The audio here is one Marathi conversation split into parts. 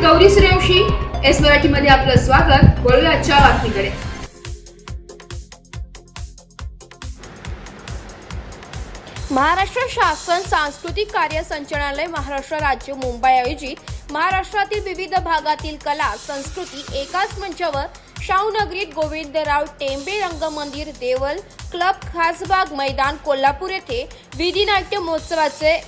गौरी सूर्यवंशी. एस मराठीमध्ये आपलं स्वागत. वळूया आजच्या बातमीकडे. महाराष्ट्र शासन सांस्कृतिक कार्य संचालनालय महाराष्ट्र राज्य मुंबई आयोजित महाराष्ट्रातील विविध भागातील कला संस्कृती एकाच मंचावर शाहूनगरीत गोविंदराव टेंबे रंगमंदिर देवल क्लब खासबाग मैदान कोल्हापूर येथे विधी नाट्य महोत्सवाचे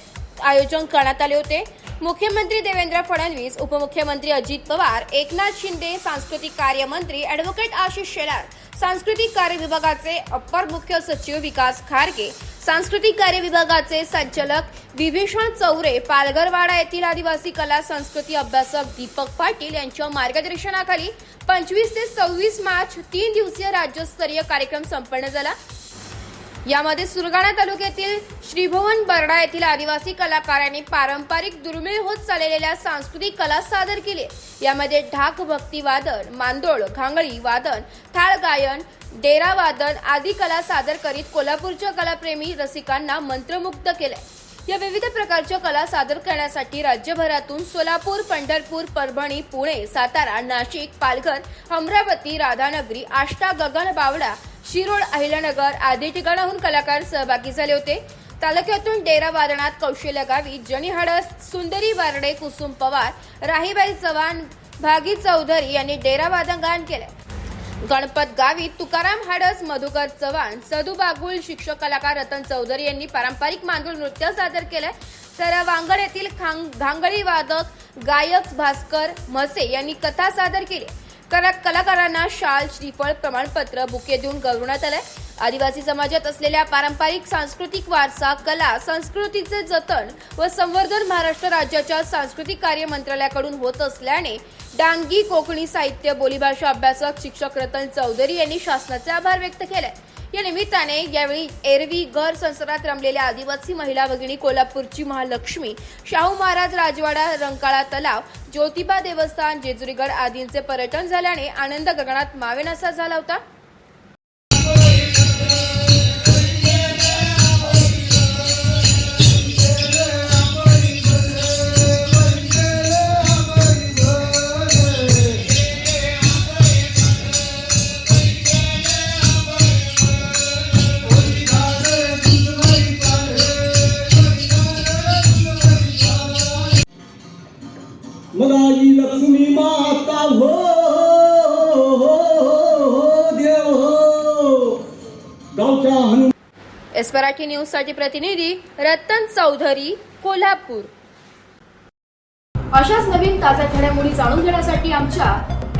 आयोजन करण्यात आले होते. मुख्यमंत्री देवेंद्र फडणवीस, उपमुख्यमंत्री अजित पवार, एकनाथ शिंदे, सांस्कृतिक कार्य मंत्री ॲडव्होकेट आशिष शेलार, सांस्कृतिक कार्य विभागाचे अप्पर मुख्य सचिव विकास खारगे, सांस्कृतिक कार्य विभागाचे संचालक विभीषण चौरे, पालघरवाडा येथील आदिवासी कला संस्कृती अभ्यासक दीपक पाटील यांच्या मार्गदर्शनाखाली 25 ते 26 मार्च 3 दिवसीय राज्यस्तरीय कार्यक्रम संपन्न झाला. यामध्ये सुरगाणा तालुक्यातील श्रीभुवन बरडा येथील आदिवासी कलाकारांनी पारंपरिक दुर्मिळ होत चाललेल्या सांस्कृतिक कला सादर केली. यामध्ये ढाक, भक्ती वादन, मांदोळ, घांगळी वादन, थाळ गायन, डेरा वादन आदी कला सादर करीत कोल्हापूरच्या कलाप्रेमी रसिकांना मंत्रमुग्ध केले. या विविध प्रकारच्या कला सादर करण्यासाठी राज्यभरातून सोलापूर, पंढरपूर, परभणी, पुणे, सातारा, नाशिक, पालघर, अमरावती, राधानगरी, आष्टा, गगन बावडा, शिरोळ, अहिल्यानगर आदी ठिकाणाहून कलाकार सहभागी झाले होते. तालुक्यातून डेरा वादनात कौशल्य गावी जनी हडस, सुंदरी वारडे, कुसुम पवार, राहीबाई चव्हाण, भागी चौधरी यांनी डेरा वादन गायन केले. गणपत गावी तुकाराम हाडस, मधुकर चव्हाण, सदू बागुल, शिक्षक कलाकार रतन चौधरी यांनी पारंपरिक मांदूळ नृत्य सादर केले. तर वांगड येथील घांगळी वादक गायक भास्कर म्हसे यांनी कथा सादर केली. कलाकारांना शाल, श्रीफळ, प्रमाणपत्र, बुके देऊन गौरवण्यात आले. आदिवासी समाजात असलेल्या पारंपरिक सांस्कृतिक वारसा, कला, संस्कृतीचे जतन व संवर्धन महाराष्ट्र राज्याच्या सांस्कृतिक कार्य मंत्रालयाकडून होत असल्याने डांगी कोकणी साहित्य बोलीभाषा अभ्यासक शिक्षक रतन चौधरी यांनी शासनाचे आभार व्यक्त केले. या निमित्ताने यावेळी एरवी घर संसारात रमलेल्या आदिवासी महिला भगिनी, कोल्हापूरची महालक्ष्मी, शाहू महाराज राजवाडा, रंकाळा तलाव, ज्योतिबा देवस्थान, जेजुरीगड आदींचे पर्यटन झाल्याने आनंद गगनात मावेनासा झाला होता. मगाई लक्ष्मी माता हो देव गावच्या हनुमान. एस मराठी न्यूज साठी प्रतिनिधी रतन चौधरी, कोल्हापूर. अशाच नवीन ताज्या घडामोडी जाणून घेण्यासाठी आमच्या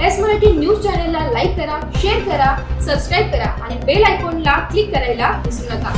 एस मराठी न्यूज चॅनलला लाईक करा, शेअर करा, सबस्क्राईब करा आणि बेल आयकॉनला क्लिक करायला विसरू नका.